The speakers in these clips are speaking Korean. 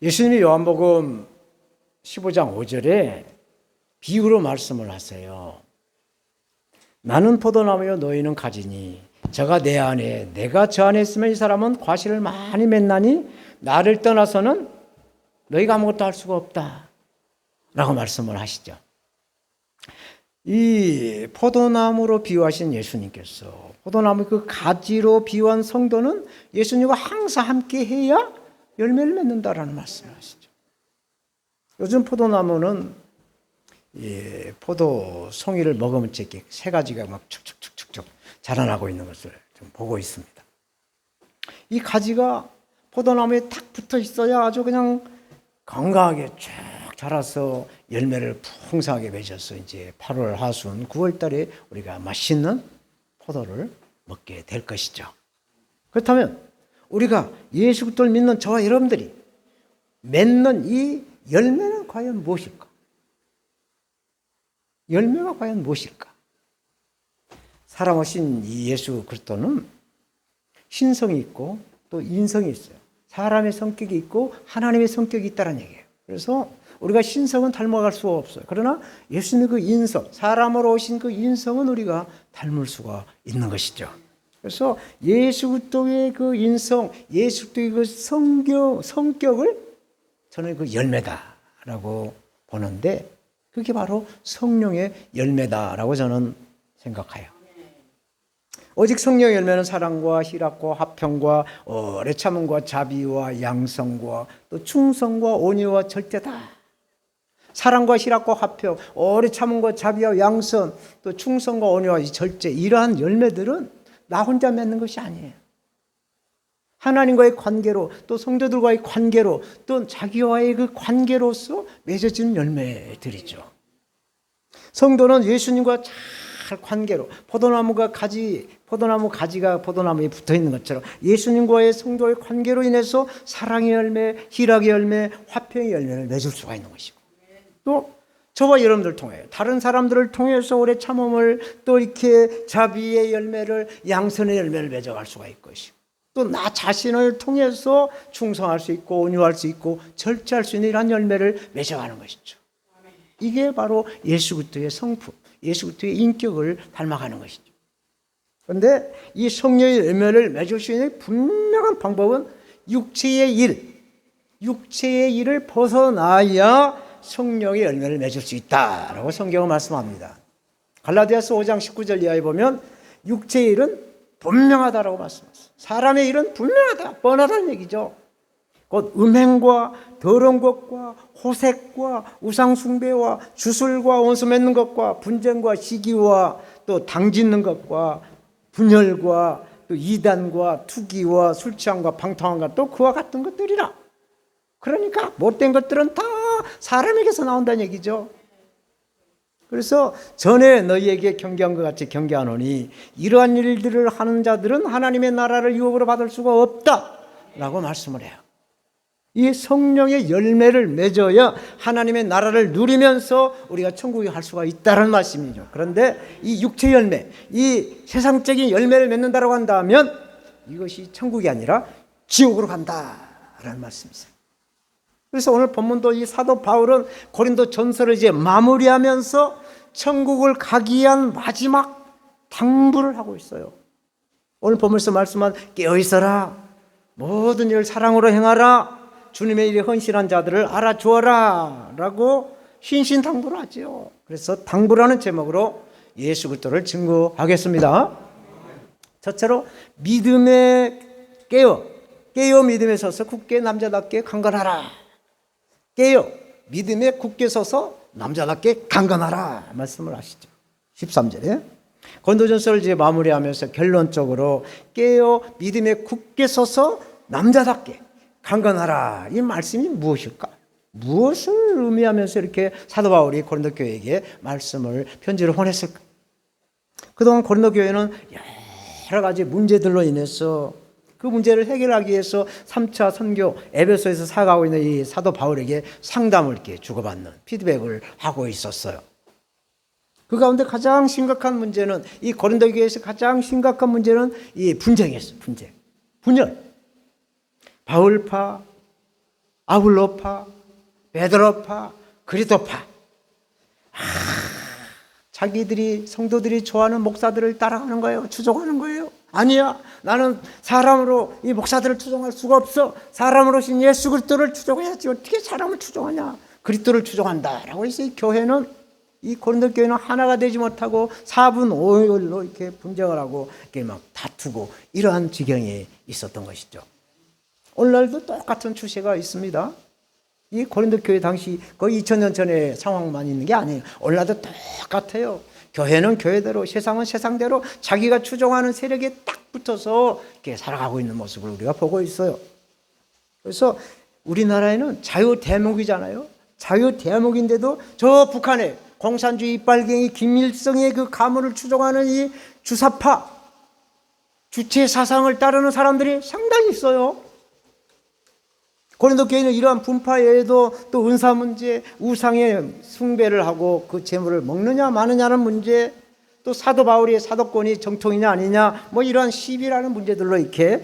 예수님이 요한복음 15장 5절에 비유로 말씀을 하세요. 나는 포도나무요 너희는 가지니 저가 내 안에 내가 저 안에 있으면 이 사람은 과실을 많이 맺나니 나를 떠나서는 너희가 아무것도 할 수가 없다 라고 말씀을 하시죠. 이 포도나무로 비유하신 예수님께서 포도나무 그 가지로 비유한 성도는 예수님과 항상 함께 해야 열매를 맺는다라는 말씀을 하시죠. 요즘 포도나무는 포도 송이를 먹으면 이렇게 세 가지가 막 축축축축 자라나고 있는 것을 좀 보고 있습니다. 이 가지가 포도나무에 탁 붙어 있어야 아주 그냥 건강하게 쭉 자라서 열매를 풍성하게 맺어서 이제 8월 하순 9월 달에 우리가 맛있는 포도를 먹게 될 것이죠. 그렇다면 우리가 예수 그리스도를 믿는 저와 여러분들이 맺는 이 열매는 과연 무엇일까? 열매가 과연 무엇일까? 살아오신 이 예수 그리스도는 신성이 있고 또 인성이 있어요. 사람의 성격이 있고 하나님의 성격이 있다는 얘기예요. 그래서 우리가 신성은 닮아갈 수가 없어요. 그러나 예수님의 그 인성, 사람으로 오신 그 인성은 우리가 닮을 수가 있는 것이죠. 그래서 예수 그리스도의 그 인성, 예수 그리스도의 그 성격을 저는 그 열매다라고 보는데 그게 바로 성령의 열매다라고 저는 생각해요. 오직 성령의 열매는 사랑과 희락과 화평과 오래 참음과 자비와 양성과 또 충성과 온유와 절제다. 사랑과 희락과 화평, 오래 참음과 자비와 양선, 또 충성과 온유와 절제, 이러한 열매들은 나 혼자 맺는 것이 아니에요. 하나님과의 관계로, 또 성도들과의 관계로, 또 자기와의 그 관계로서 맺어지는 열매들이죠. 성도는 예수님과 잘 관계로, 포도나무 가지가 포도나무에 붙어 있는 것처럼 예수님과의 성도의 관계로 인해서 사랑의 열매, 희락의 열매, 화평의 열매를 맺을 수가 있는 것이고, 또 저와 여러분들 통해 다른 사람들을 통해서 오래 참음을 또 이렇게 자비의 열매를 양선의 열매를 맺어갈 수가 있을 것이고, 또 나 자신을 통해서 충성할 수 있고 온유할 수 있고 절제할 수 있는 이러한 열매를 맺어가는 것이죠. 이게 바로 예수 그리스도의 성품, 예수 그리스도의 인격을 닮아가는 것이죠. 그런데 이 성령의 열매를 맺을 수 있는 분명한 방법은 육체의 일을 벗어나야 성령의 열매를 맺을 수 있다라고 성경은 말씀합니다. 갈라디아서 5장 19절 이하에 보면 육체의 일은 분명하다라고 말씀했어요. 사람의 일은 분명하다, 뻔하다는 얘기죠. 곧 음행과 더러운 것과 호색과 우상숭배와 주술과 원수 맺는 것과 분쟁과 시기와 또 당짓는 것과 분열과 또 이단과 투기와 술 취함과 방탕함과 또 그와 같은 것들이라. 그러니까 못된 것들은 다 사람에게서 나온다는 얘기죠. 그래서 전에 너희에게 경계한 것 같이 경계하노니 이러한 일들을 하는 자들은 하나님의 나라를 유업으로 받을 수가 없다라고 말씀을 해요. 이 성령의 열매를 맺어야 하나님의 나라를 누리면서 우리가 천국에 갈 수가 있다는 말씀이죠. 그런데 이 육체 열매, 이 세상적인 열매를 맺는다고 한다면 이것이 천국이 아니라 지옥으로 간다라는 말씀이세요. 그래서 오늘 본문도 이 사도 바울은 고린도 전서를 이제 마무리하면서 천국을 가기 위한 마지막 당부를 하고 있어요. 오늘 본문에서 말씀한 깨어있어라, 모든 일을 사랑으로 행하라, 주님의 일에 헌신한 자들을 알아주어라 라고 신신당부를 하죠. 그래서 당부라는 제목으로 예수 그리스도를 증거하겠습니다. 첫째로 믿음에 깨어 믿음에 서서 굳게 남자답게 강건하라. 깨어 믿음에 굳게 서서 남자답게 강건하라 말씀을 하시죠. 13절에 고린도전서를 이제 마무리하면서 결론적으로 깨어 믿음에 굳게 서서 남자답게 강건하라, 이 말씀이 무엇일까? 무엇을 의미하면서 이렇게 사도 바울이 고린도 교회에게 말씀을 편지를 보냈을까? 그동안 고린도 교회는 여러 가지 문제들로 인해서 그 문제를 해결하기 위해서 3차 선교 에베소에서 살아가고 있는 이 사도 바울에게 상담을 이렇게 주고받는 피드백을 하고 있었어요. 그 가운데 가장 심각한 문제는, 이 고린도 교회에서 가장 심각한 문제는 이 분쟁이었어요. 분열. 바울파, 아울로파, 베드로파, 그리스도파. 자기들이 성도들이 좋아하는 목사들을 따라가는 거예요. 추종하는 거예요. 아니야, 나는 사람으로 이 목사들을 추종할 수가 없어. 사람으로 신 예수 그리스도를 추종해야지. 어떻게 사람을 추종하냐. 그리스도를 추종한다라고 해서 이 교회는, 이 고린도 교회는 하나가 되지 못하고 4분 5일로 이렇게 분쟁을 하고 이렇게 막 다투고 이러한 지경에 있었던 것이죠. 오늘날도 똑같은 추세가 있습니다. 이 고린도 교회 당시 거의 2000년 전의 상황만 있는 게 아니에요. 오늘날도 똑같아요. 교회는 교회대로, 세상은 세상대로 자기가 추종하는 세력에 딱 붙어서 이렇게 살아가고 있는 모습을 우리가 보고 있어요. 그래서 우리나라에는 자유대목이잖아요. 자유대목인데도 저 북한에 공산주의 이빨갱이 김일성의 그 가문을 추종하는 이 주사파, 주체 사상을 따르는 사람들이 상당히 있어요. 고린도 교회는 이러한 분파 외에도 또 은사 문제, 우상의 숭배를 하고 그 재물을 먹느냐 마느냐는 문제, 또 사도 바울의 사도권이 정통이냐 아니냐, 뭐 이러한 시비라는 문제들로 이렇게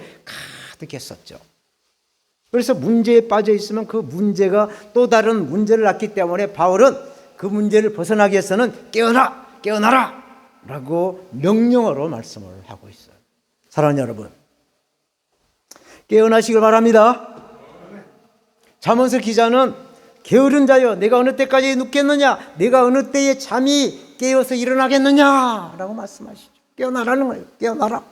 가득했었죠. 그래서 문제에 빠져 있으면 그 문제가 또 다른 문제를 낳기 때문에 바울은 그 문제를 벗어나기 위해서는 깨어나라 라고 명령어로 말씀을 하고 있어요. 사랑하는 여러분, 깨어나시길 바랍니다. 잠언서 기자는 게으른 자여 내가 어느 때까지 눕겠느냐, 내가 어느 때에 잠이 깨어서 일어나겠느냐 라고 말씀하시죠. 깨어나라는 거예요. 깨어나라.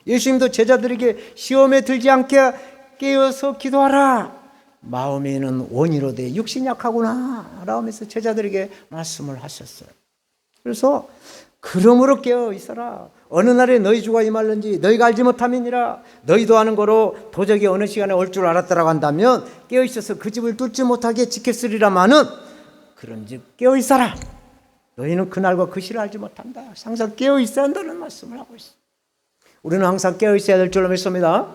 예수님도 제자들에게 시험에 들지 않게 깨어서 기도하라. 마음에는 원이로되 육신이 약하구나 라고 하면서 제자들에게 말씀을 하셨어요. 그래서 그러므로 깨어 있어라. 어느 날에 너희 주가 임할는지 너희가 알지 못함이니라. 너희도 아는 거로 도적이 어느 시간에 올 줄 알았다라고 한다면 깨어 있어서 그 집을 뚫지 못하게 지켰으리라마는 그런즉 깨어 있어라. 너희는 그날과 그 시를 알지 못한다. 항상 깨어 있어야 한다는 말씀을 하고 있어요. 우리는 항상 깨어 있어야 될 줄로 믿습니다.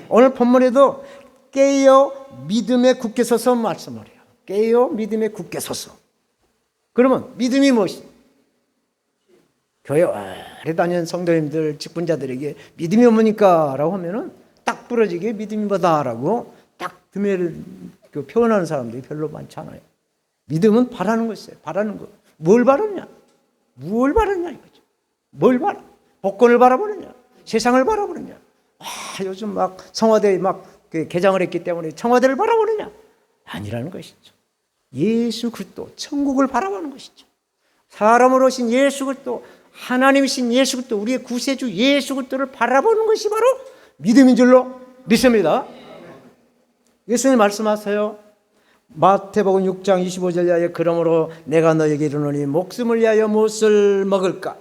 오늘 본문에도 깨어 믿음에 굳게 서서 말씀을 해요. 깨어 믿음에 굳게 서서. 그러면 믿음이 무엇이냐? 교회 오래 다니는 성도님들, 직분자들에게 믿음이 뭡니까? 라고 하면은 딱 부러지게 믿음이 뭐다라고 딱 드매를 표현하는 사람들이 별로 많지 않아요. 믿음은 바라는 것이에요. 바라는 거. 뭘 바라냐? 무엇을 바라냐 이거죠. 뭘 바라? 복권을 바라보느냐? 세상을 바라보느냐? 요즘 막 청와대에 막 개장을 했기 때문에 청와대를 바라보느냐? 아니라는 것이죠. 예수 그리스도, 천국을 바라보는 것이죠. 사람으로 오신 예수 그리스도, 하나님이신 예수 그리스도, 우리의 구세주 예수 그리스도를 바라보는 것이 바로 믿음인 줄로 믿습니다. 예수님 말씀하세요. 마태복음 6장 25절 이하에 그러므로 내가 너에게 이르노니 목숨을 위하여 무엇을 먹을까,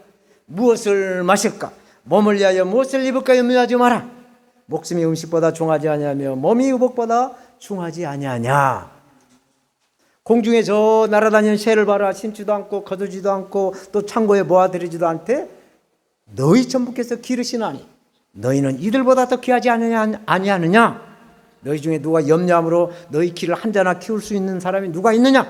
무엇을 마실까, 몸을 위하여 무엇을 입을까 염려하지 마라. 목숨이 음식보다 중하지 아니하며 몸이 의복보다 중하지 아니하냐. 공중에 저 날아다니는 새를 봐라. 심지도 않고 거두지도 않고 또 창고에 모아들이지도 않되 너희 천부께서 기르시나니 너희는 이들보다 더 귀하지 아니하느냐. 너희 중에 누가 염려함으로 너희 키를 한 자나 키울 수 있는 사람이 누가 있느냐.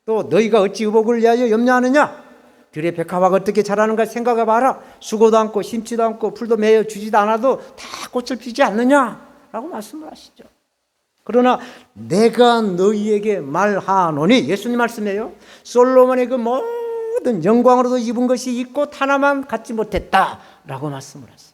또 너희가 어찌 의복을 위하여 염려하느냐. 들의 백합화가 어떻게 자라는가 생각해 봐라. 수고도 않고 심지도 않고 풀도 매여 주지도 않아도 다 꽃을 피지 않느냐라고 말씀을 하시죠. 그러나 내가 너희에게 말하노니, 예수님 말씀이에요. 솔로몬의 그 모든 영광으로도 입은 것이 이 꽃 하나만 갖지 못했다라고 말씀을 하세요.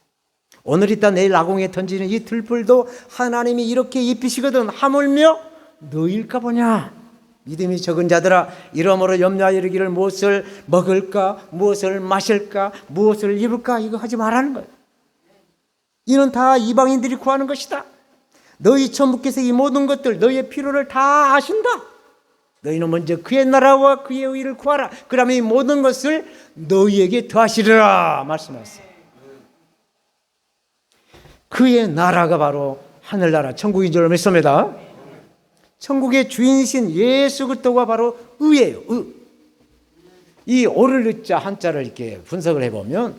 오늘 있다 내일 아궁이에 던지는 이 들풀도 하나님이 이렇게 입히시거든 하물며 너희일까 보냐. 믿음이 적은 자들아, 이러므로 염려하여 이르기를 무엇을 먹을까, 무엇을 마실까, 무엇을 입을까, 이거 하지 말라는 거예요. 이는 다 이방인들이 구하는 것이다. 너희 천부께서 이 모든 것들, 너희의 필요를 다 아신다. 너희는 먼저 그의 나라와 그의 의를 구하라. 그러면 이 모든 것을 너희에게 더하시리라 말씀하셨어요. 그의 나라가 바로 하늘나라 천국인 줄 믿습니다. 천국의 주인이신 예수 그리스도가 바로 의예요. 의. 이 오를 의자 한자를 이렇게 분석을 해보면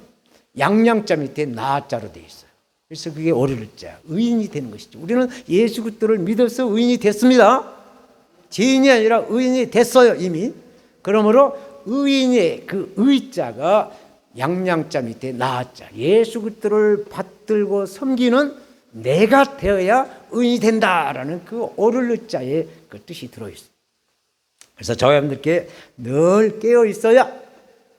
양양자 밑에 나자로 되어 있어요. 그래서 그게 오를 의자, 의인이 되는 것이죠. 우리는 예수 그리스도를 믿어서 의인이 됐습니다. 죄인이 아니라 의인이 됐어요 이미. 그러므로 의인의 그 의자가 양양자 밑에 나자, 예수 그리스도를 받들고 섬기는 내가 되어야 의인이 된다라는 그 오를 자의 그 뜻이 들어있어요. 그래서 저와 여러분들께 늘 깨어 있어야,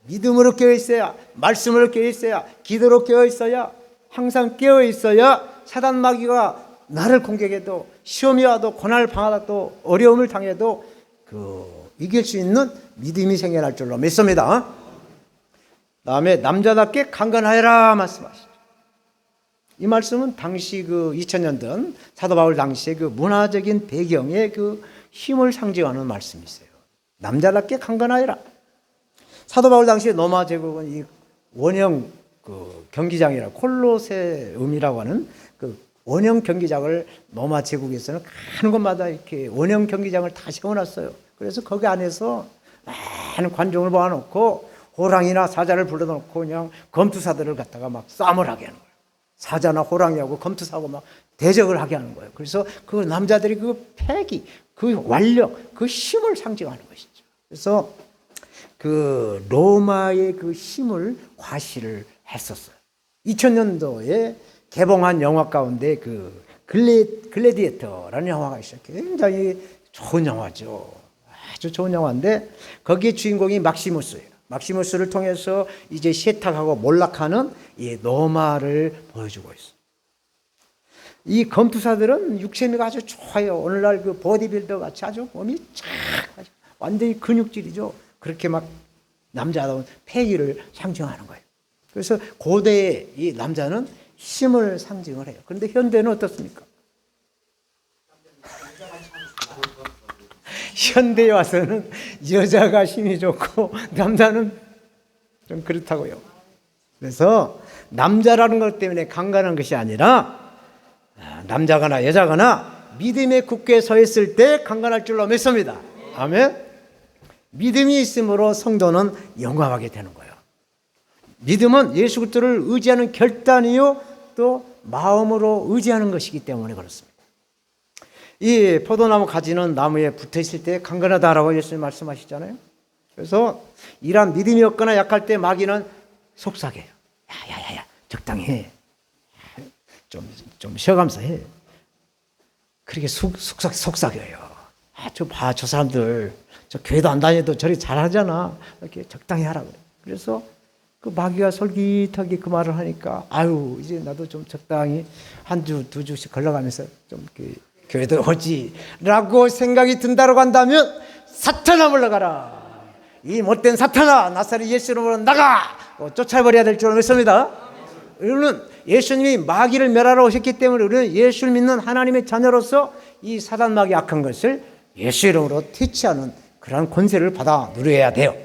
믿음으로 깨어 있어야, 말씀으로 깨어 있어야, 기도로 깨어 있어야, 항상 깨어 있어야 사단 마귀가 나를 공격해도, 시험이 와도, 고난을 당하도, 어려움을 당해도 이길 수 있는 믿음이 생겨날 줄로 믿습니다. 다음에 남자답게 강건하여라 말씀하시죠. 이 말씀은 당시 2000년 전 사도 바울 당시의 문화적인 배경의 힘을 상징하는 말씀이세요. 남자답게 강건하여라. 사도 바울 당시에 로마 제국은 이 원형 경기장이라 콜로세움이라고 하는 원형 경기장을 로마 제국에서는 가는 곳마다 이렇게 원형 경기장을 다 세워놨어요. 그래서 거기 안에서 많은 관중을 모아놓고 호랑이나 사자를 불러놓고 그냥 검투사들을 갖다가 막 싸움을 하게 하는 거예요. 사자나 호랑이하고 검투사하고 막 대적을 하게 하는 거예요. 그래서 그 남자들이 패기, 완력, 힘을 상징하는 것이죠. 그래서 로마의 힘을 과시를 했었어요. 2000년도에 개봉한 영화 가운데 글래디에이터라는 영화가 있어요. 굉장히 좋은 영화죠. 아주 좋은 영화인데 거기에 주인공이 막시무스예요. 막시무스를 통해서 이제 세탁하고 몰락하는 이 로마를 보여주고 있어요. 이 검투사들은 육체미가 아주 좋아요. 오늘날 보디빌더 같이 아주 몸이 쫙 완전히 근육질이죠. 그렇게 막 남자다운 패기를 상징하는 거예요. 그래서 고대의 이 남자는 힘을 상징을 해요. 그런데 현대는 어떻습니까? 현대에 와서는 여자가 힘이 좋고 남자는 좀 그렇다고요. 그래서 남자라는 것 때문에 강간한 것이 아니라 남자거나 여자거나 믿음에 굳게 서 있을 때 강간할 줄로 믿습니다. 아멘. 믿음이 있으므로 성도는 영광하게 되는 거예요. 믿음은 예수 그리스도를 의지하는 결단이요 또 마음으로 의지하는 것이기 때문에 그렇습니다. 이 포도나무 가지는 나무에 붙어 있을 때 강건하다라고 예수님 말씀하시잖아요. 그래서 이러한 믿음이 없거나 약할 때 마귀는 속삭여요. 야야야야 적당히 해. 좀 쉬어가면서 해. 그렇게 속삭여요. 저 사람들 저 교회도 안 다녀도 저리 잘하잖아. 이렇게 적당히 하라고 그래. 그래서 마귀가 솔깃하게 그 말을 하니까 아유 이제 나도 좀 적당히 한 주, 두 주씩 걸러가면서 좀 교회도 오지 라고 생각이 든다고 한다면 사탄아 물러가라. 이 못된 사탄아 나사렛 예수 이름으로 나가 쫓아버려야 될 줄 믿습니다. 우리는 예수님이 마귀를 멸하러 오셨기 때문에 우리는 예수를 믿는 하나님의 자녀로서 이 사단 마귀 악한 것을 예수 이름으로 퇴치하는 그런 권세를 받아 누려야 돼요.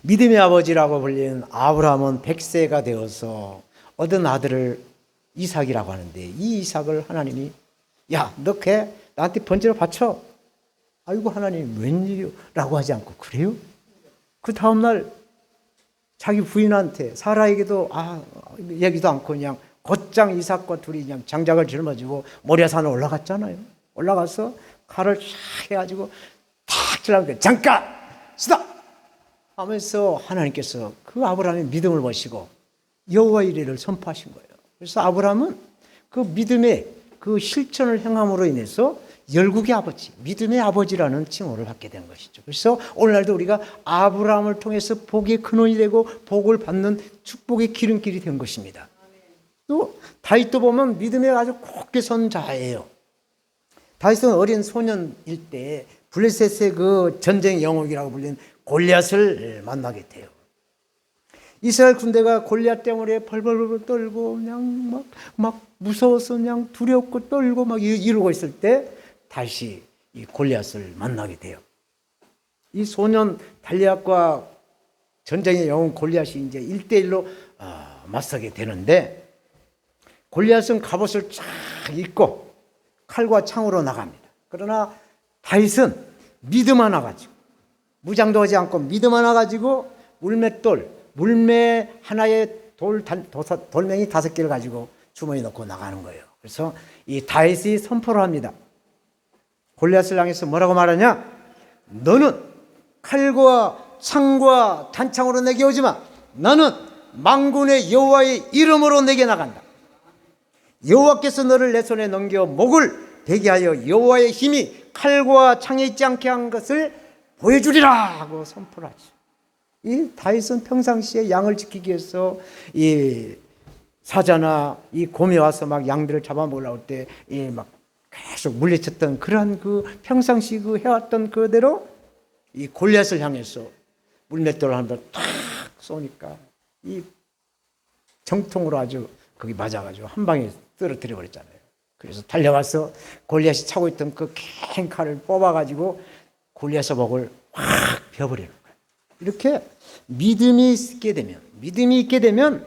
믿음의 아버지라고 불리는 아브라함은 100세가 되어서 얻은 아들을 이삭이라고 하는데 이 이삭을 하나님이 야, 너 걔 나한테 번제로 바쳐. 아이고 하나님 웬일이요? 라고 하지 않고 그래요? 그 다음날 자기 부인한테 사라에게도 얘기도 않고 그냥 곧장 이삭과 둘이 그냥 장작을 짊어지고 모리아산에 올라갔잖아요. 올라가서 칼을 쫙 해가지고 탁 찔러서 잠깐 쓰다 하면서 하나님께서 그 아브라함의 믿음을 보시고 여호와 이레를 선포하신 거예요. 그래서 아브라함은 그 믿음의 그 실천을 행함으로 인해서 열국의 아버지, 믿음의 아버지라는 칭호를 받게 된 것이죠. 그래서 오늘날도 우리가 아브라함을 통해서 복의 근원이 되고 복을 받는 축복의 기름길이 된 것입니다. 또 다윗도 보면 믿음에 아주 굳게 선 자예요. 다윗은 어린 소년일 때 블레셋의 그 전쟁 영웅이라고 불리는 골리앗을 만나게 돼요. 이스라엘 군대가 골리앗 때문에 벌벌벌 떨고 그냥 막 무서워서 그냥 두렵고 떨고 막 이러고 있을 때 다시 이 골리앗을 만나게 돼요. 이 소년 달리앗과 전쟁의 영웅 골리앗이 이제 1대1로 맞서게 되는데 골리앗은 갑옷을 쫙 입고 칼과 창으로 나갑니다. 그러나 다윗은 믿음 하나 가지고 무장도 하지 않고 믿음 하나 가지고 물매 하나에 돌멩이 5개를 가지고 주머니 넣고 나가는 거예요. 그래서 이 다윗이 선포를 합니다. 골리앗을 향해서 뭐라고 말하냐? 너는 칼과 창과 단창으로 내게 오지 마. 나는 만군의 여호와의 이름으로 내게 나간다. 여호와께서 너를 내 손에 넘겨 목을 베게 하여 여호와의 힘이 칼과 창에 있지 않게 한 것을 보여주리라 하고 선포하죠. 이 다윗은 평상시에 양을 지키기 위해서 이 사자나 이 곰이 와서 막 양들을 잡아먹으려고 할 때 이 막 계속 물리쳤던 그러한 그 평상시 그 해왔던 그대로 이 골리앗을 향해서 물맷돌을 한 번 탁 쏘니까 이 정통으로 아주 거기 맞아가지고 한 방에 쓰러뜨려 버렸잖아요. 그래서 달려가서 골리앗이 차고 있던 그 긴 칼을 뽑아가지고 골리앗의 목을 확 베어버리는 거예요. 이렇게 믿음이 있게 되면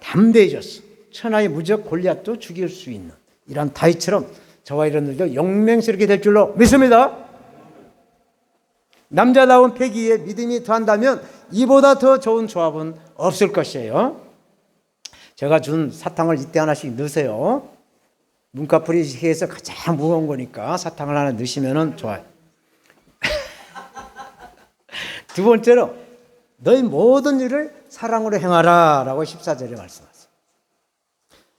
담대해졌어. 천하의 무적 골리앗도 죽일 수 있는 이런 다윗처럼 저와 이런들도 영맹스럽게 될 줄로 믿습니다. 남자다운 패기에 믿음이 더한다면 이보다 더 좋은 조합은 없을 것이에요. 제가 준 사탕을 이때 하나씩 넣으세요. 문카풀이 세계에서 가장 무거운 거니까 사탕을 하나 넣으시면 좋아요. 두 번째로 너희 모든 일을 사랑으로 행하라 라고 14절에 말씀하세요.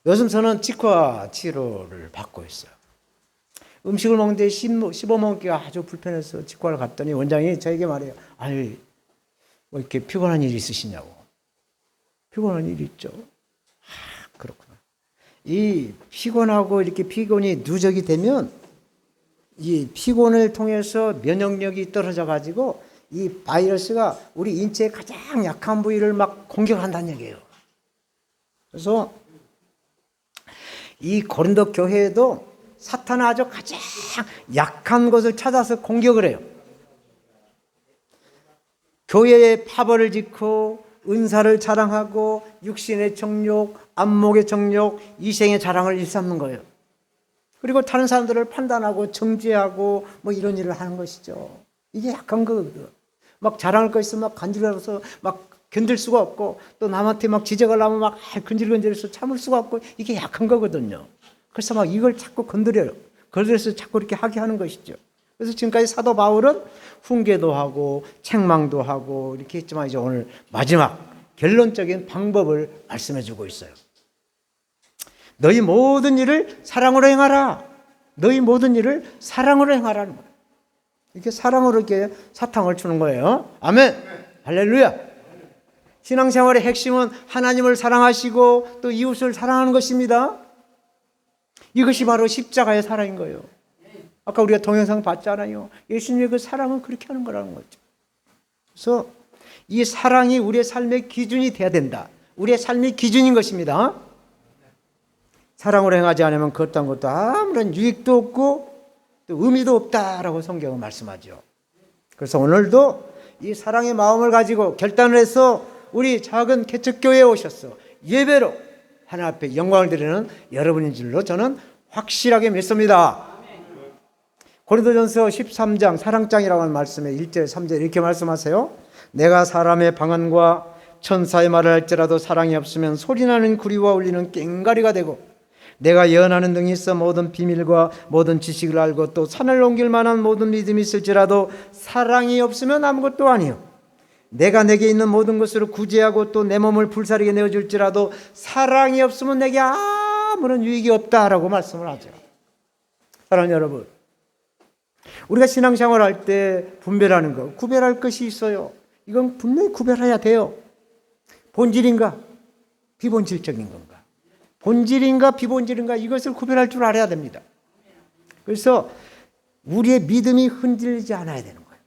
요즘 저는 치과 치료를 받고 있어요. 음식을 먹는데 씹어먹기가 아주 불편해서 치과를 갔더니 원장이 저에게 말해요. 아니 뭐 이렇게 피곤한 일이 있으시냐고. 피곤한 일이 있죠. 그렇구나. 이 피곤하고 이렇게 피곤이 누적이 되면 이 피곤을 통해서 면역력이 떨어져 가지고 이 바이러스가 우리 인체의 가장 약한 부위를 막 공격한다는 얘기예요. 그래서 이 고린도 교회에도 사탄은 아주 가장 약한 것을 찾아서 공격을 해요. 교회에 파벌을 짓고 은사를 자랑하고 육신의 정욕, 안목의 정욕, 이생의 자랑을 일삼는 거예요. 그리고 다른 사람들을 판단하고 정죄하고 뭐 이런 일을 하는 것이죠. 이게 약한 거거든. 막 자랑할 거 있으면 막 간질거려서 막 견딜 수가 없고 또 남한테 막 지적을 하면 막 근질근질해서 참을 수가 없고 이게 약한 거거든요. 그래서 막 이걸 자꾸 건드려요. 그래서 자꾸 이렇게 하게 하는 것이죠. 그래서 지금까지 사도 바울은 훈계도 하고 책망도 하고 이렇게 했지만 이제 오늘 마지막 결론적인 방법을 말씀해 주고 있어요. 너희 모든 일을 사랑으로 행하라. 너희 모든 일을 사랑으로 행하라는 거예요. 이렇게 사랑으로 이렇게 사탕을 주는 거예요. 아멘. 할렐루야. 신앙생활의 핵심은 하나님을 사랑하시고 또 이웃을 사랑하는 것입니다. 이것이 바로 십자가의 사랑인 거예요. 아까 우리가 동영상 봤잖아요. 예수님의 그 사랑은 그렇게 하는 거라는 거죠. 그래서 이 사랑이 우리의 삶의 기준이 돼야 된다. 우리의 삶의 기준인 것입니다. 사랑으로 행하지 않으면 그 어떤 것도 아무런 유익도 없고 또 의미도 없다라고 성경은 말씀하죠. 그래서 오늘도 이 사랑의 마음을 가지고 결단을 해서 우리 작은 개척교회에 오셨어. 예배로 하나님 앞에 영광을 드리는 여러분인 줄로 저는 확실하게 믿습니다. 고린도전서 13장 사랑장이라고 하는 말씀에 1절 3절 이렇게 말씀하세요. 내가 사람의 방언과 천사의 말을 할지라도 사랑이 없으면 소리나는 구리와 울리는 꽹가리가 되고 내가 예언하는 등이 있어 모든 비밀과 모든 지식을 알고 또 산을 옮길 만한 모든 믿음이 있을지라도 사랑이 없으면 아무것도 아니요. 내가 내게 있는 모든 것으로 구제하고 또 내 몸을 불사르게 내어줄지라도 사랑이 없으면 내게 아무런 유익이 없다라고 말씀을 하죠. 사랑하는 여러분, 우리가 신앙생활 할 때 분별하는 거, 구별할 것이 있어요. 이건 분명히 구별해야 돼요. 본질인가 비본질적인 건가, 본질인가 비본질인가, 이것을 구별할 줄 알아야 됩니다. 그래서 우리의 믿음이 흔들리지 않아야 되는 거예요.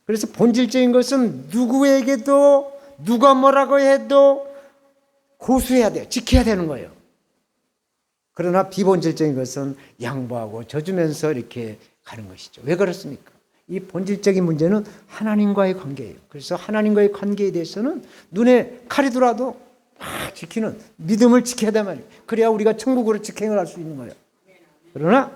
그래서 본질적인 것은 누구에게도 누가 뭐라고 해도 고수해야 돼요. 지켜야 되는 거예요. 그러나 비본질적인 것은 양보하고 져주면서 이렇게 가는 것이죠. 왜 그렇습니까? 이 본질적인 문제는 하나님과의 관계예요. 그래서 하나님과의 관계에 대해서는 눈에 칼이 들어와도 막 지키는 믿음을 지켜야 되면 그래야 우리가 천국으로 직행을 할 수 있는 거예요. 그러나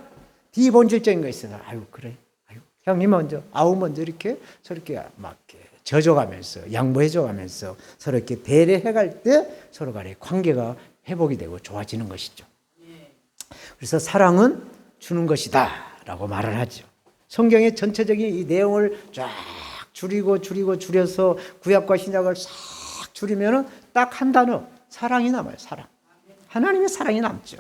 비본질적인 거 있어요. 아유 그래, 아유 형님 먼저, 아우 먼저 이렇게 저렇게 막 져줘가면서 양보해줘가면서 서로 이렇게 배려해갈 때 서로 간의 관계가 회복이 되고 좋아지는 것이죠. 그래서 사랑은 주는 것이다 라고 말을 하죠. 성경의 전체적인 이 내용을 쫙 줄여서 구약과 신약을 싹 줄이면 딱 한 단어, 사랑이 남아요. 사랑. 하나님의 사랑이 남죠.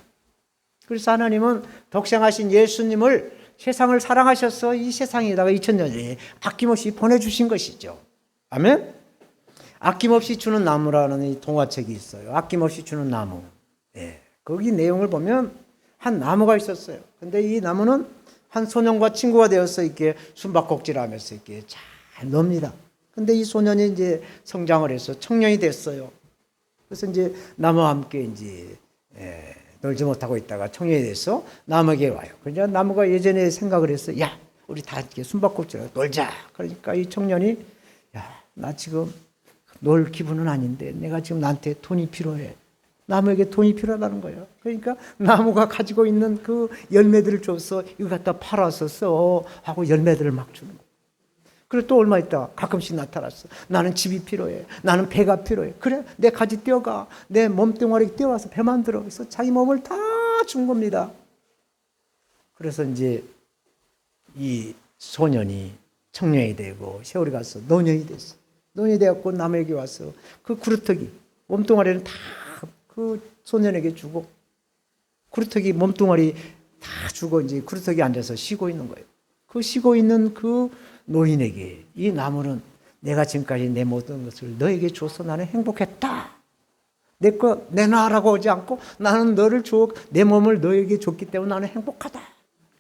그래서 하나님은 독생하신 예수님을 세상을 사랑하셔서 이 세상에다가 2000년에 아낌없이 보내주신 것이죠. 아멘? 아낌없이 주는 나무라는 이 동화책이 있어요. 아낌없이 주는 나무. 예. 거기 내용을 보면 한 나무가 있었어요. 근데 이 나무는 한 소년과 친구가 되어서 이렇게 숨바꼭질을 하면서 이렇게 잘 놉니다. 근데 이 소년이 이제 성장을 해서 청년이 됐어요. 그래서 이제 나무와 함께 이제 놀지 못하고 있다가 청년이 돼서 나무에게 와요. 그러니까 나무가 예전에 생각을 했어. 야, 우리 다 이렇게 숨바꼭질 놀자. 그러니까 이 청년이 야, 나 지금 놀 기분은 아닌데 내가 지금 나한테 돈이 필요해. 나무에게 돈이 필요하다는 거예요. 그러니까 나무가 가지고 있는 그 열매들을 줘서 이거 갖다 팔아서 써 하고 열매들을 막 주는 거예요. 그리고 또 얼마 있다 가끔씩 나타났어. 나는 집이 필요해. 나는 배가 필요해. 그래, 내 가지 떼어가. 내 몸뚱아리 떼어와서 배 만들어. 그래서 자기 몸을 다 준 겁니다. 그래서 이제 이 소년이 청년이 되고 세월이 가서 노년이 됐어. 노년이 되었고 나무에게 와서 그 구루터기 몸뚱아리는 다 그 소년에게 주고 구루터기 몸뚱아리 다 주고 이제 구루터기 앉아서 쉬고 있는 거예요. 그 쉬고 있는 그 노인에게 이 나무는 내가 지금까지 내 모든 것을 너에게 줘서 나는 행복했다. 내 거 내놔라고 하지 않고 나는 너를 줘, 내 몸을 너에게 줬기 때문에 나는 행복하다.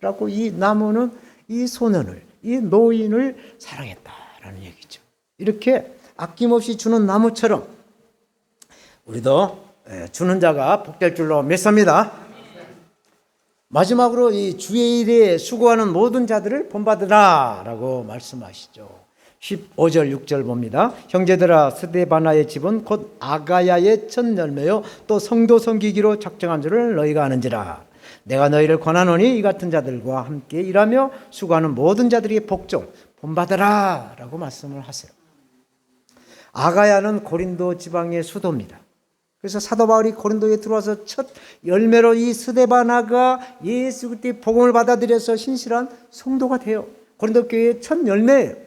라고 이 나무는 이 소년을, 이 노인을 사랑했다라는 얘기죠. 이렇게 아낌없이 주는 나무처럼 우리도 주는 자가 복될 줄로 믿습니다. 마지막으로 이 주의 일에 수고하는 모든 자들을 본받으라 라고 말씀하시죠. 15절 6절 봅니다. 형제들아, 스데바나의 집은 곧 아가야의 첫 열매요 또 성도 섬기기로 작정한 줄을 너희가 아는지라. 내가 너희를 권하노니 이 같은 자들과 함께 일하며 수고하는 모든 자들에게 복종 본받으라 라고 말씀을 하세요. 아가야는 고린도 지방의 수도입니다. 그래서 사도 바울이 고린도에 들어와서 첫 열매로 이 스데바나가 예수 그리스도의 복음을 받아들여서 신실한 성도가 돼요. 고린도 교회의 첫 열매예요.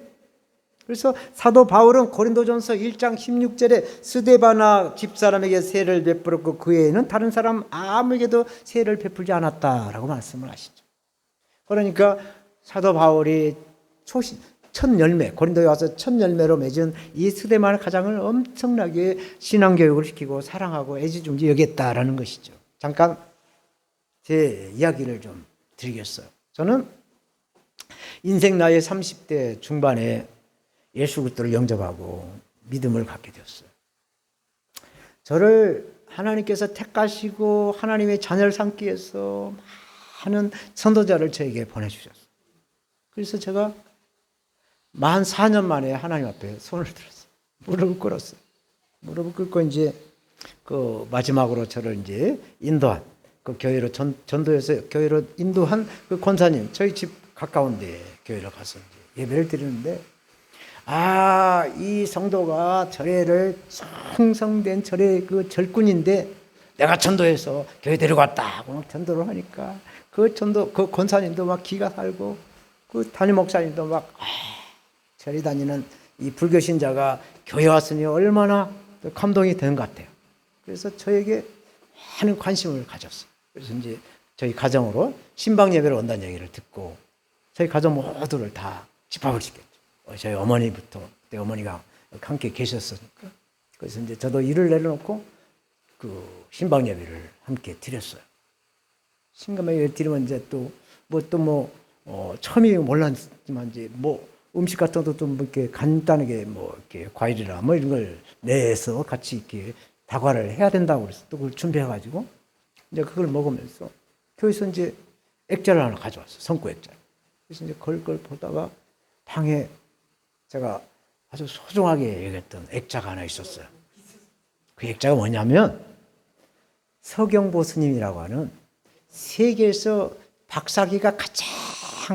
그래서 사도 바울은 고린도전서 1장 16절에 스데바나 집사람에게 세를 베풀었고 그 외에는 다른 사람 아무에게도 세를 베풀지 않았다라고 말씀을 하시죠. 그러니까 사도 바울이 첫 열매, 고린도에 와서 첫 열매로 맺은 이 스데바나 가장을 엄청나게 신앙교육을 시키고 사랑하고 애지중지 여겼다라는 것이죠. 잠깐 제 이야기를 좀 드리겠어요. 저는 인생 나이 30대 중반에 예수 그리스도를 영접하고 믿음을 갖게 되었어요. 저를 하나님께서 택하시고 하나님의 자녀를 삼기 위해서 많은 선도자를 저에게 보내주셨어요. 그래서 제가 44년 만에 하나님 앞에 손을 들었어요. 무릎을 꿇었어요. 무릎을 꿇고 이제 그 마지막으로 저를 이제 인도한 그 교회로 전도해서 교회로 인도한 그 권사님 저희 집 가까운데 교회로 가서 이제 예배를 드리는데 이 성도가 절에를 성성된 절의 그 절꾼인데 내가 전도해서 교회 데려갔다 하고 막 전도를 하니까 그 권사님도 막 기가 살고 그 담임 목사님도 막 절에 다니는 이 불교 신자가 교회 왔으니 얼마나 감동이 되는 것 같아요. 그래서 저에게 많은 관심을 가졌어요. 그래서 이제 저희 가정으로 신방 예배를 온다는 얘기를 듣고 저희 가정 모두를 다 집합을 시켰죠. 저희 어머니부터 그때 어머니가 함께 계셨으니까 그래서 이제 저도 일을 내려놓고 그 신방 예배를 함께 드렸어요. 신방 예배 드리면 이제 처음이 몰랐지만 이제 음식 같은 것도 좀 이렇게 간단하게 이렇게 과일이나 이런 걸 내서 같이 이렇게 다과를 해야 된다고 그래서 또 그걸 준비해가지고 이제 그걸 먹으면서 교회에서 이제 액자를 하나 가져왔어요. 성구 액자. 그래서 이제 그걸 보다가 방에 제가 아주 소중하게 여겼던 액자가 하나 있었어요. 그 액자가 뭐냐면 서경보 스님이라고 하는 세계에서 박사기가 가장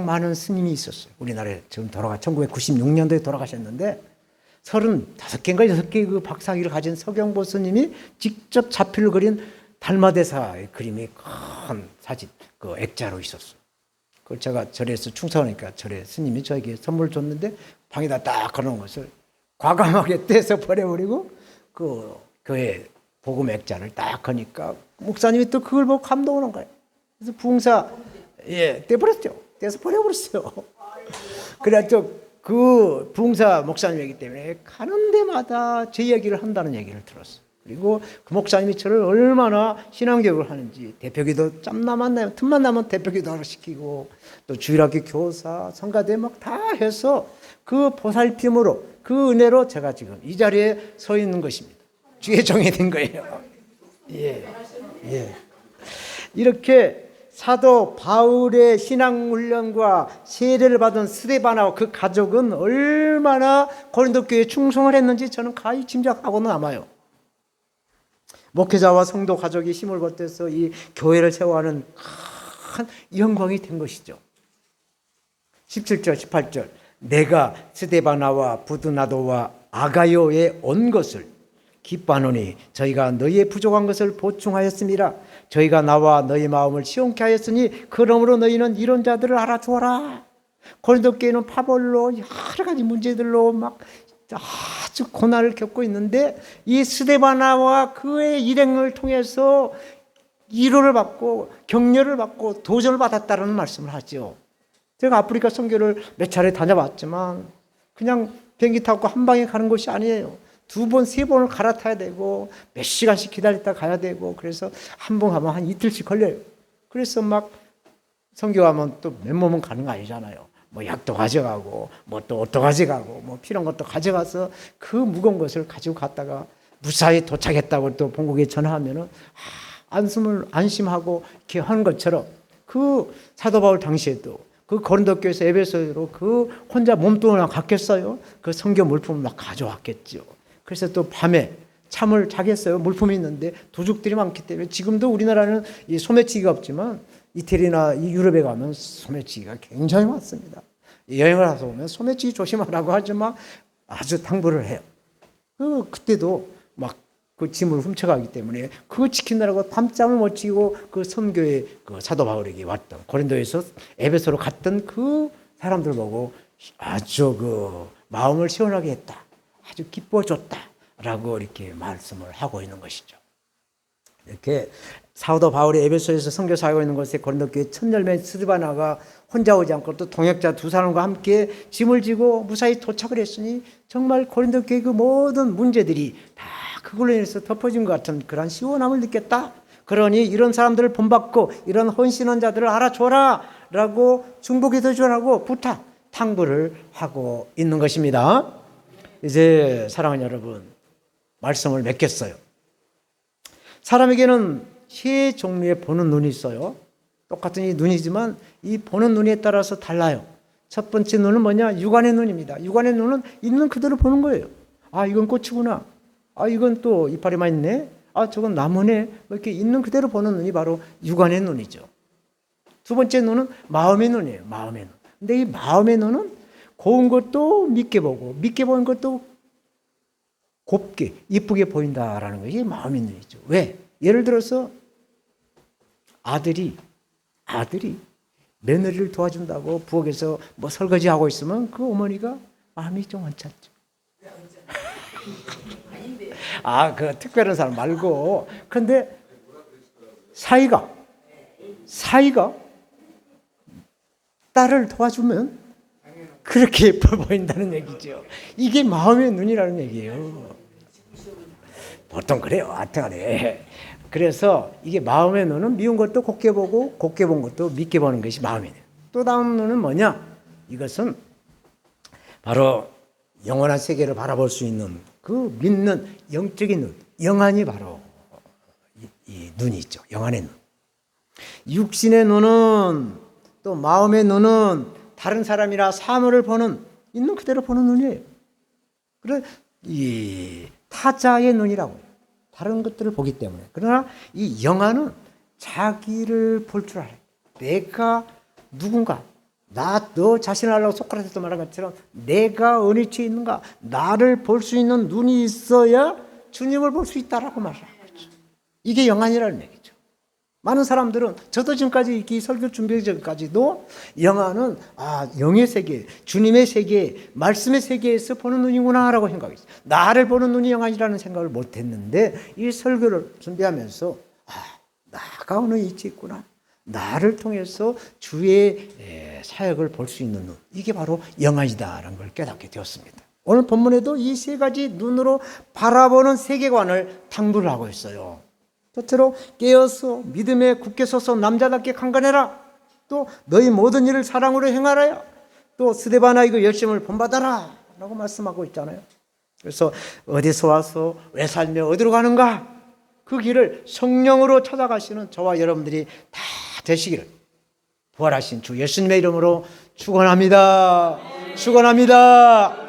많은 스님이 있었어요. 우리나라에 지금 1996년도에 돌아가셨는데 35개인가 6개의 그 박사기를 가진 서경보 스님이 직접 자필을 그린 달마대사의 그림이 큰 사진, 그 액자로 있었어요. 그걸 제가 절에서 충성하니까 절에 스님이 저에게 선물을 줬는데 방에다 딱 걸어놓은 것을 과감하게 떼서 버려버리고 그 교회 복음 액자를 딱 하니까 목사님이 또 그걸 보고 감동을 한 거예요. 그래서 부흥사 떼버렸죠. 떼서 버려버렸어요. 그래가지고 그 부흥사 목사님이기 때문에 가는 데마다 제 이야기를 한다는 얘기를 들었어요. 그리고 그 목사님이 저를 얼마나 신앙교육을 하는지, 대표기도 틈만 나면 대표기도 시키고, 또 주일학교 교사, 성가대 막 다 해서 그 보살핌으로, 그 은혜로 제가 지금 이 자리에 서 있는 것입니다. 주의 종이 된 거예요. 이렇게 사도 바울의 신앙훈련과 세례를 받은 스데반하고 그 가족은 얼마나 고린도 교회에 충성을 했는지 저는 가히 짐작하고는 남아요. 목회자와 성도 가족이 힘을 보태서 이 교회를 세워가는 큰 영광이 된 것이죠. 17절 18절 내가 스데바나와 부드나도와 아가요에 온 것을 기뻐하노니 저희가 너희의 부족한 것을 보충하였습니다. 저희가 나와 너희 마음을 시원케 하였으니 그러므로 너희는 이런 자들을 알아주어라. 고린도 교회는 파벌로 여러 가지 문제들로 막 아주 고난을 겪고 있는데 이 스데바나와 그의 일행을 통해서 위로를 받고 격려를 받고 도전을 받았다는 말씀을 하죠. 제가 아프리카 선교를 몇 차례 다녀봤지만 그냥 비행기 타고 한 방에 가는 것이 아니에요. 2번, 3번을 갈아타야 되고 몇 시간씩 기다렸다 가야 되고, 그래서 한 번 가면 한 이틀씩 걸려요. 그래서 막 선교하면 또 맨몸은 가는 거 아니잖아요. 뭐 약도 가져가고 뭐 또 옷도 가져가고 뭐 필요한 것도 가져가서 그 무거운 것을 가지고 갔다가 무사히 도착했다고 또 본국에 전화하면은 안심하고 이렇게 하는 것처럼 그 사도 바울 당시에도 그 고린도 교회에서 에베소로 그 혼자 몸뚱이랑 갔겠어요? 그 선교 물품을 막 가져왔겠죠. 그래서 또 밤에 잠을 자겠어요. 물품이 있는데 도둑들이 많기 때문에 지금도 우리나라는 이 소매치기가 없지만 이태리나 이 유럽에 가면 소매치기가 굉장히 많습니다. 여행을 하서 오면 소매치기 조심하라고 하지만 아주 당부를 해요. 그때도 막 그 짐을 훔쳐가기 때문에 그거 지키느라고 밤잠을 못 치고 그 선교에 그 사도 바울에게 왔던 고린도에서 에베소로 갔던 그 사람들 보고 아주 그 마음을 시원하게 했다. 아주 기뻐줬다라고 이렇게 말씀을 하고 있는 것이죠. 이렇게 사도 바울이 에베소에서 선교 사역하고 있는 곳에 고린도 교회 첫 열매 스데바나가 혼자 오지 않고 또 동역자 2사람과 함께 짐을 지고 무사히 도착을 했으니 정말 고린도 교회 그 모든 문제들이 다 그걸로 인해서 덮어진 것 같은 그런 시원함을 느꼈다. 그러니 이런 사람들을 본받고 이런 헌신한 자들을 알아줘라 라고 중복해서 주라고 당부를 하고 있는 것입니다. 이제 사랑하는 여러분, 말씀을 맺겠어요. 사람에게는 세 종류의 보는 눈이 있어요. 똑같은 이 눈이지만 이 보는 눈에 따라서 달라요. 첫 번째 눈은 뭐냐? 육안의 눈입니다. 육안의 눈은 있는 그대로 보는 거예요. 아, 이건 꽃이구나. 아, 이건 또 이파리만 있네. 아, 저건 나무네. 뭐 이렇게 있는 그대로 보는 눈이 바로 육안의 눈이죠. 두 번째 눈은 마음의 눈이에요. 마음의 눈. 근데 이 마음의 눈은 고운 것도 믿게 보고 믿게 보는 것도 곱게 이쁘게 보인다라는 것이 마음의 눈이죠. 왜? 예를 들어서 아들이 며느리를 도와준다고 부엌에서 뭐 설거지하고 있으면 그 어머니가 마음이 좀 언짢죠. 그 특별한 사람 말고. 그런데 사이가 딸을 도와주면 그렇게 예뻐 보인다는 얘기죠. 이게 마음의 눈이라는 얘기예요. 보통 그래요. 하여튼간에. 그래서 이게 마음의 눈은 미운 것도 곱게 보고 곱게 본 것도 믿게 보는 것이 마음의 눈. 또 다음 눈은 뭐냐? 이것은 바로 영원한 세계를 바라볼 수 있는 그 믿는 영적인 눈, 영안이 바로 이 눈이 있죠. 영안의 눈. 육신의 눈은 또 마음의 눈은 다른 사람이나 사물을 보는 있는 그대로 보는 눈이에요. 그래 이 타자의 눈이라고 해요. 다른 것들을 보기 때문에. 그러나 이 영안은 자기를 볼 줄 알아요. 내가 누군가. 너 자신을 알라고 소크라테스도 말한 것처럼 내가 어느 위치에 있는가, 나를 볼 수 있는 눈이 있어야 주님을 볼 수 있다라고 말하는 거죠. 이게 영안이라는 얘기죠. 많은 사람들은 저도 지금까지 이 설교 준비 전까지도 영안은 영의 세계, 주님의 세계, 말씀의 세계에서 보는 눈이구나라고 생각했어요. 나를 보는 눈이 영안이라는 생각을 못했는데 이 설교를 준비하면서 나가 어느 위치에 있구나. 나를 통해서 주의 사역을 볼 수 있는 눈. 이게 바로 영안이다라는 걸 깨닫게 되었습니다. 오늘 본문에도 이 세 가지 눈으로 바라보는 세계관을 당부를 하고 있어요. 첫째로 깨어서 믿음에 굳게 서서 남자답게 강건해라. 또 너희 모든 일을 사랑으로 행하라. 또 스데바나 이거 열심을 본받아라 라고 말씀하고 있잖아요. 그래서 어디서 와서 왜 살며 어디로 가는가? 그 길을 성령으로 찾아가시는 저와 여러분들이 다 되시기를 부활하신 주 예수님의 이름으로 축원합니다. 축원합니다.